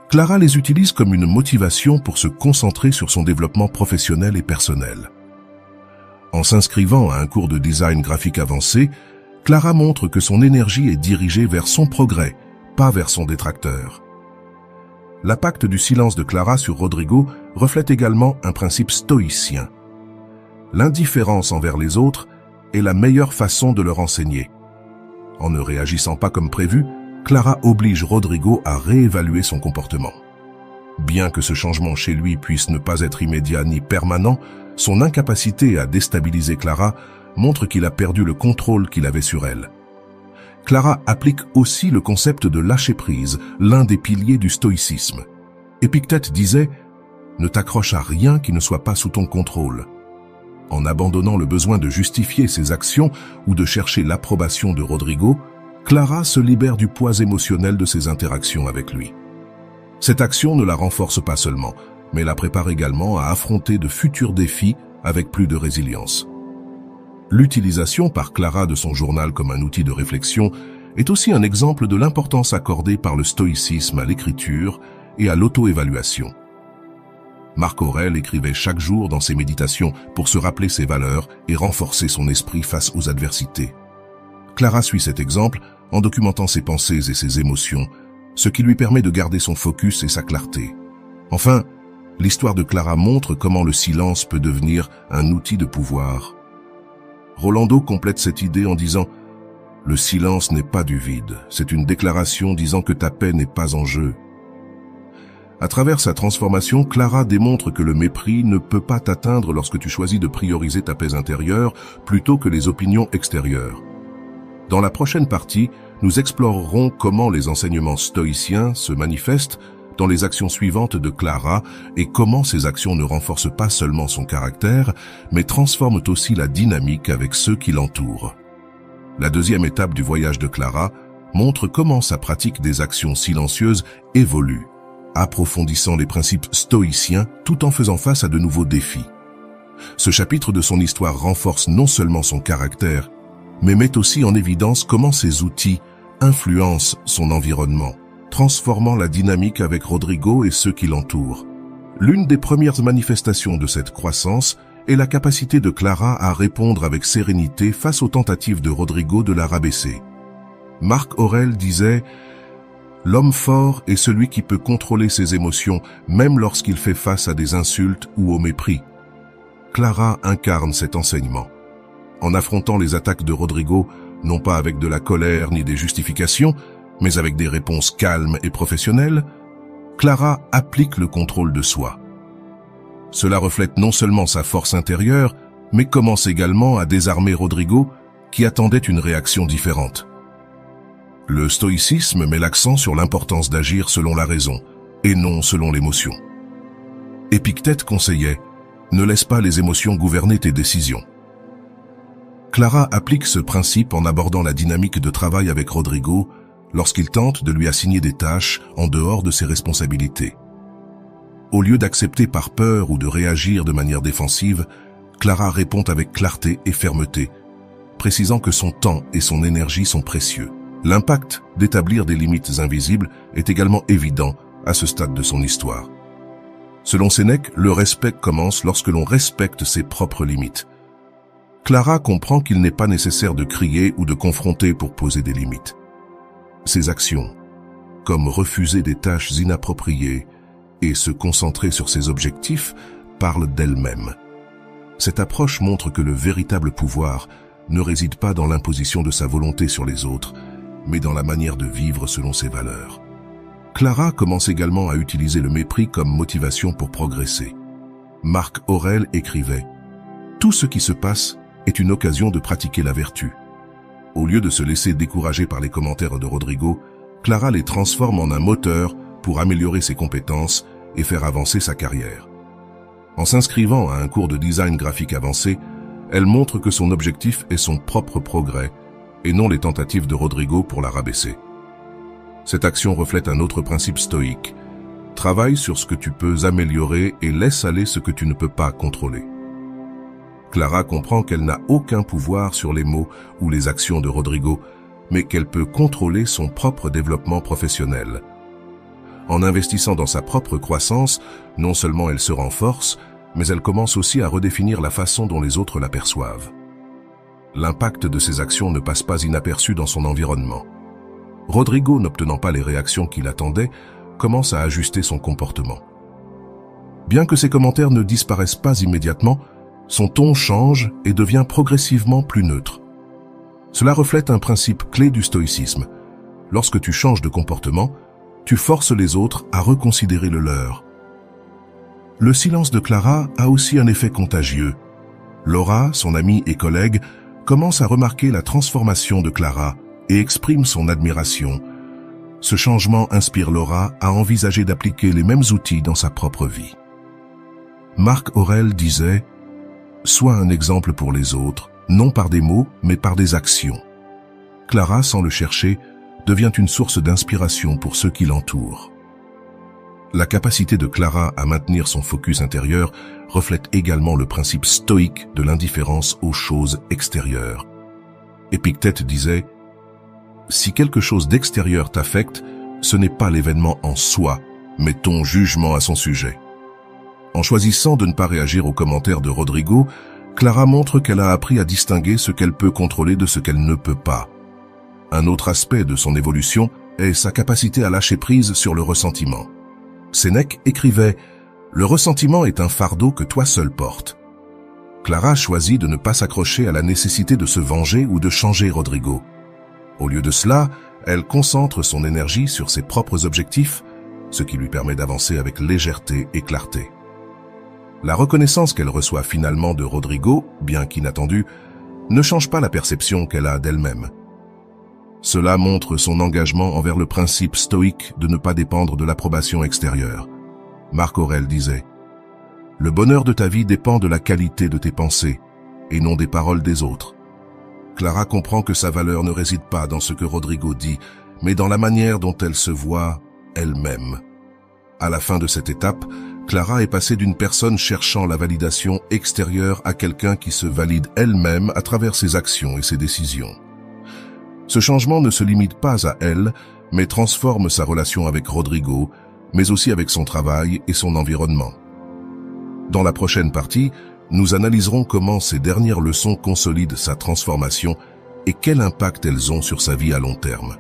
Clara les utilise comme une motivation pour se concentrer sur son développement professionnel et personnel. En s'inscrivant à un cours de design graphique avancé, Clara montre que son énergie est dirigée vers son progrès, pas vers son détracteur. L'impact du silence de Clara sur Rodrigo reflète également un principe stoïcien. L'indifférence envers les autres est la meilleure façon de leur enseigner. En ne réagissant pas comme prévu, Clara oblige Rodrigo à réévaluer son comportement. Bien que ce changement chez lui puisse ne pas être immédiat ni permanent, son incapacité à déstabiliser Clara montre qu'il a perdu le contrôle qu'il avait sur elle. Clara applique aussi le concept de lâcher-prise, l'un des piliers du stoïcisme. Épictète disait « Ne t'accroche à rien qui ne soit pas sous ton contrôle ». En abandonnant le besoin de justifier ses actions ou de chercher l'approbation de Rodrigo, Clara se libère du poids émotionnel de ses interactions avec lui. Cette action ne la renforce pas seulement, mais la prépare également à affronter de futurs défis avec plus de résilience. L'utilisation par Clara de son journal comme un outil de réflexion est aussi un exemple de l'importance accordée par le stoïcisme à l'écriture et à l'auto-évaluation. Marc Aurèle écrivait chaque jour dans ses méditations pour se rappeler ses valeurs et renforcer son esprit face aux adversités. Clara suit cet exemple en documentant ses pensées et ses émotions, ce qui lui permet de garder son focus et sa clarté. Enfin, l'histoire de Clara montre comment le silence peut devenir un outil de pouvoir. Rolando complète cette idée en disant « Le silence n'est pas du vide, c'est une déclaration disant que ta paix n'est pas en jeu. » À travers sa transformation, Clara démontre que le mépris ne peut pas t'atteindre lorsque tu choisis de prioriser ta paix intérieure plutôt que les opinions extérieures. Dans la prochaine partie, nous explorerons comment les enseignements stoïciens se manifestent dans les actions suivantes de Clara et comment ces actions ne renforcent pas seulement son caractère, mais transforment aussi la dynamique avec ceux qui l'entourent. La deuxième étape du voyage de Clara montre comment sa pratique des actions silencieuses évolue, approfondissant les principes stoïciens tout en faisant face à de nouveaux défis. Ce chapitre de son histoire renforce non seulement son caractère, mais met aussi en évidence comment ses outils influencent son environnement, transformant la dynamique avec Rodrigo et ceux qui l'entourent. L'une des premières manifestations de cette croissance est la capacité de Clara à répondre avec sérénité face aux tentatives de Rodrigo de la rabaisser. Marc Aurèle disait « L'homme fort est celui qui peut contrôler ses émotions, même lorsqu'il fait face à des insultes ou au mépris. » Clara incarne cet enseignement. En affrontant les attaques de Rodrigo, non pas avec de la colère ni des justifications, mais avec des réponses calmes et professionnelles, Clara applique le contrôle de soi. Cela reflète non seulement sa force intérieure, mais commence également à désarmer Rodrigo, qui attendait une réaction différente. Le stoïcisme met l'accent sur l'importance d'agir selon la raison, et non selon l'émotion. Épictète conseillait « Ne laisse pas les émotions gouverner tes décisions ». Clara applique ce principe en abordant la dynamique de travail avec Rodrigo lorsqu'il tente de lui assigner des tâches en dehors de ses responsabilités. Au lieu d'accepter par peur ou de réagir de manière défensive, Clara répond avec clarté et fermeté, précisant que son temps et son énergie sont précieux. L'impact d'établir des limites invisibles est également évident à ce stade de son histoire. Selon Sénèque, le respect commence lorsque l'on respecte ses propres limites. Clara comprend qu'il n'est pas nécessaire de crier ou de confronter pour poser des limites. Ses actions, comme refuser des tâches inappropriées et se concentrer sur ses objectifs, parlent d'elle-même. Cette approche montre que le véritable pouvoir ne réside pas dans l'imposition de sa volonté sur les autres, mais dans la manière de vivre selon ses valeurs. Clara commence également à utiliser le mépris comme motivation pour progresser. Marc Aurèle écrivait « Tout ce qui se passe est une occasion de pratiquer la vertu ». Au lieu de se laisser décourager par les commentaires de Rodrigo, Clara les transforme en un moteur pour améliorer ses compétences et faire avancer sa carrière. En s'inscrivant à un cours de design graphique avancé, elle montre que son objectif est son propre progrès et non les tentatives de Rodrigo pour la rabaisser. Cette action reflète un autre principe stoïque. Travaille sur ce que tu peux améliorer et laisse aller ce que tu ne peux pas contrôler. Clara comprend qu'elle n'a aucun pouvoir sur les mots ou les actions de Rodrigo, mais qu'elle peut contrôler son propre développement professionnel. En investissant dans sa propre croissance, non seulement elle se renforce, mais elle commence aussi à redéfinir la façon dont les autres l'aperçoivent. L'impact de ses actions ne passe pas inaperçu dans son environnement. Rodrigo, n'obtenant pas les réactions qu'il attendait, commence à ajuster son comportement. Bien que ses commentaires ne disparaissent pas immédiatement, son ton change et devient progressivement plus neutre. Cela reflète un principe clé du stoïcisme. Lorsque tu changes de comportement, tu forces les autres à reconsidérer le leur. Le silence de Clara a aussi un effet contagieux. Laura, son amie et collègue, commence à remarquer la transformation de Clara et exprime son admiration. Ce changement inspire Laura à envisager d'appliquer les mêmes outils dans sa propre vie. Marc Aurèle disait « Sois un exemple pour les autres, non par des mots, mais par des actions ». Clara, sans le chercher, devient une source d'inspiration pour ceux qui l'entourent. La capacité de Clara à maintenir son focus intérieur reflète également le principe stoïque de l'indifférence aux choses extérieures. Épictète disait « Si quelque chose d'extérieur t'affecte, ce n'est pas l'événement en soi, mais ton jugement à son sujet. » En choisissant de ne pas réagir aux commentaires de Rodrigo, Clara montre qu'elle a appris à distinguer ce qu'elle peut contrôler de ce qu'elle ne peut pas. Un autre aspect de son évolution est sa capacité à lâcher prise sur le ressentiment. Sénèque écrivait « Le ressentiment est un fardeau que toi seul portes ». Clara choisit de ne pas s'accrocher à la nécessité de se venger ou de changer Rodrigo. Au lieu de cela, elle concentre son énergie sur ses propres objectifs, ce qui lui permet d'avancer avec légèreté et clarté. La reconnaissance qu'elle reçoit finalement de Rodrigo, bien qu'inattendue, ne change pas la perception qu'elle a d'elle-même. Cela montre son engagement envers le principe stoïque de ne pas dépendre de l'approbation extérieure. Marc Aurèle disait « Le bonheur de ta vie dépend de la qualité de tes pensées, et non des paroles des autres. » Clara comprend que sa valeur ne réside pas dans ce que Rodrigo dit, mais dans la manière dont elle se voit elle-même. À la fin de cette étape, Clara est passée d'une personne cherchant la validation extérieure à quelqu'un qui se valide elle-même à travers ses actions et ses décisions. Ce changement ne se limite pas à elle, mais transforme sa relation avec Rodrigo, mais aussi avec son travail et son environnement. Dans la prochaine partie, nous analyserons comment ces dernières leçons consolident sa transformation et quel impact elles ont sur sa vie à long terme.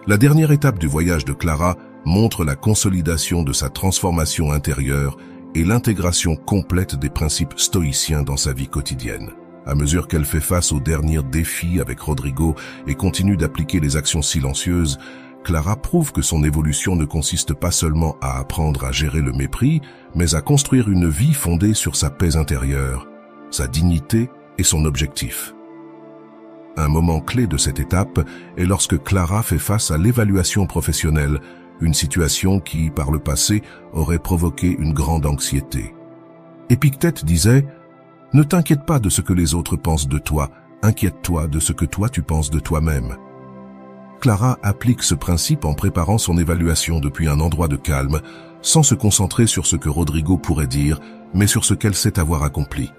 La dernière étape du voyage de Clara montre la consolidation de sa transformation intérieure et l'intégration complète des principes stoïciens dans sa vie quotidienne. À mesure qu'elle fait face aux derniers défis avec Rodrigo et continue d'appliquer les actions silencieuses, Clara prouve que son évolution ne consiste pas seulement à apprendre à gérer le mépris, mais à construire une vie fondée sur sa paix intérieure, sa dignité et son objectif. Un moment clé de cette étape est lorsque Clara fait face à l'évaluation professionnelle, une situation qui, par le passé, aurait provoqué une grande anxiété. Épictète disait « Ne t'inquiète pas de ce que les autres pensent de toi, inquiète-toi de ce que toi tu penses de toi-même. » Clara applique ce principe en préparant son évaluation depuis un endroit de calme, sans se concentrer sur ce que Rodrigo pourrait dire, mais sur ce qu'elle sait avoir accompli.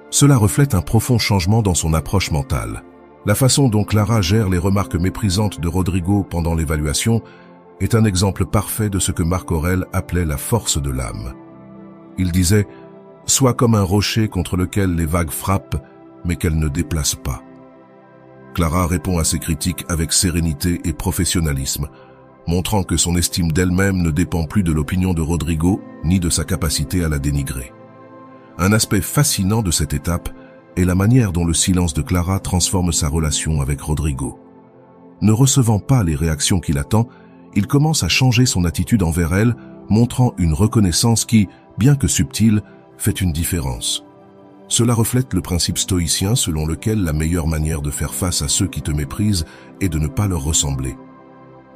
Cela reflète un profond changement dans son approche mentale. La façon dont Clara gère les remarques méprisantes de Rodrigo pendant l'évaluation est un exemple parfait de ce que Marc Aurèle appelait la force de l'âme. Il disait « Sois comme un rocher contre lequel les vagues frappent, mais qu'elles ne déplacent pas ». Clara répond à ces critiques avec sérénité et professionnalisme, montrant que son estime d'elle-même ne dépend plus de l'opinion de Rodrigo ni de sa capacité à la dénigrer. Un aspect fascinant de cette étape est la manière dont le silence de Clara transforme sa relation avec Rodrigo. Ne recevant pas les réactions qu'il attend, il commence à changer son attitude envers elle, montrant une reconnaissance qui, bien que subtile, fait une différence. Cela reflète le principe stoïcien selon lequel la meilleure manière de faire face à ceux qui te méprisent est de ne pas leur ressembler.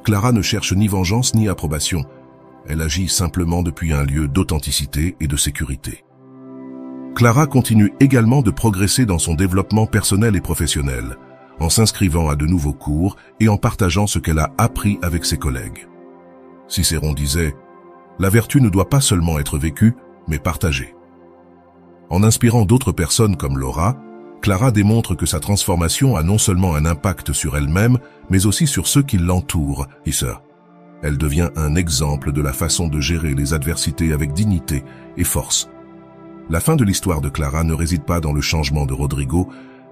Clara ne cherche ni vengeance ni approbation. Elle agit simplement depuis un lieu d'authenticité et de sécurité. Clara continue également de progresser dans son développement personnel et professionnel, en s'inscrivant à de nouveaux cours et en partageant ce qu'elle a appris avec ses collègues. Cicéron disait « La vertu ne doit pas seulement être vécue, mais partagée ». En inspirant d'autres personnes comme Laura, Clara démontre que sa transformation a non seulement un impact sur elle-même, mais aussi sur ceux qui l'entourent. Elle devient un exemple de la façon de gérer les adversités avec dignité et force. La fin de l'histoire de Clara ne réside pas dans le changement de Rodrigo,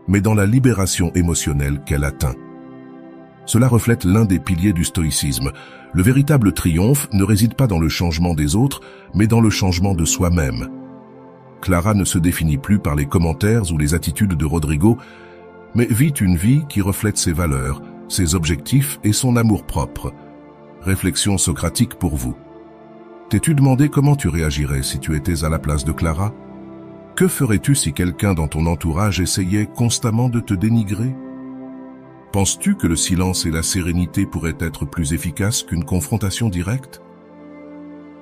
mais dans la libération émotionnelle qu'elle atteint. Cela reflète l'un des piliers du stoïcisme. Le véritable triomphe ne réside pas dans le changement des autres, mais dans le changement de soi-même. Clara ne se définit plus par les commentaires ou les attitudes de Rodrigo, mais vit une vie qui reflète ses valeurs, ses objectifs et son amour-propre. Réflexion socratique pour vous. T'es-tu demandé comment tu réagirais si tu étais à la place de Clara? Que ferais-tu si quelqu'un dans ton entourage essayait constamment de te dénigrer? Penses-tu que le silence et la sérénité pourraient être plus efficaces qu'une confrontation directe?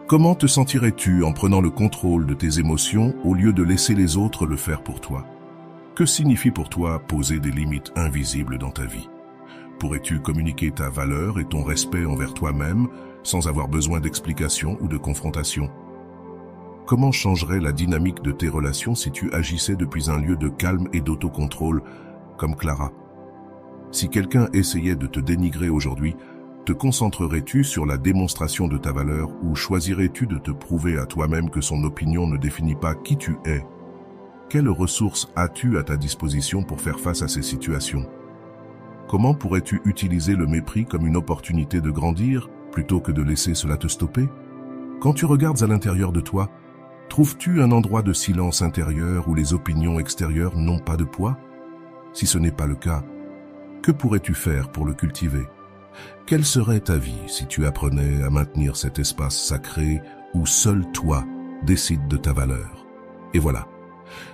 Comment te sentirais-tu en prenant le contrôle de tes émotions au lieu de laisser les autres le faire pour toi? Que signifie pour toi poser des limites invisibles dans ta vie? Pourrais-tu communiquer ta valeur et ton respect envers toi-même sans avoir besoin d'explications ou de confrontation? Comment changerait la dynamique de tes relations si tu agissais depuis un lieu de calme et d'autocontrôle, comme Clara? Si quelqu'un essayait de te dénigrer aujourd'hui, te concentrerais-tu sur la démonstration de ta valeur ou choisirais-tu de te prouver à toi-même que son opinion ne définit pas qui tu es? Quelles ressources as-tu à ta disposition pour faire face à ces situations? Comment pourrais-tu utiliser le mépris comme une opportunité de grandir plutôt que de laisser cela te stopper? Quand tu regardes à l'intérieur de toi, trouves-tu un endroit de silence intérieur où les opinions extérieures n'ont pas de poids? Si ce n'est pas le cas, que pourrais-tu faire pour le cultiver? Quelle serait ta vie si tu apprenais à maintenir cet espace sacré où seul toi décides de ta valeur? Et voilà,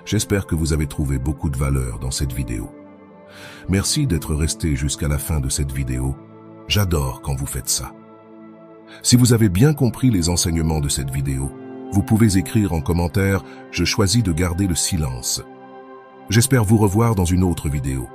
j'espère que vous avez trouvé beaucoup de valeur dans cette vidéo. Merci d'être resté jusqu'à la fin de cette vidéo. J'adore quand vous faites ça. Si vous avez bien compris les enseignements de cette vidéo, vous pouvez écrire en commentaire « Je choisis de garder le silence ». J'espère vous revoir dans une autre vidéo.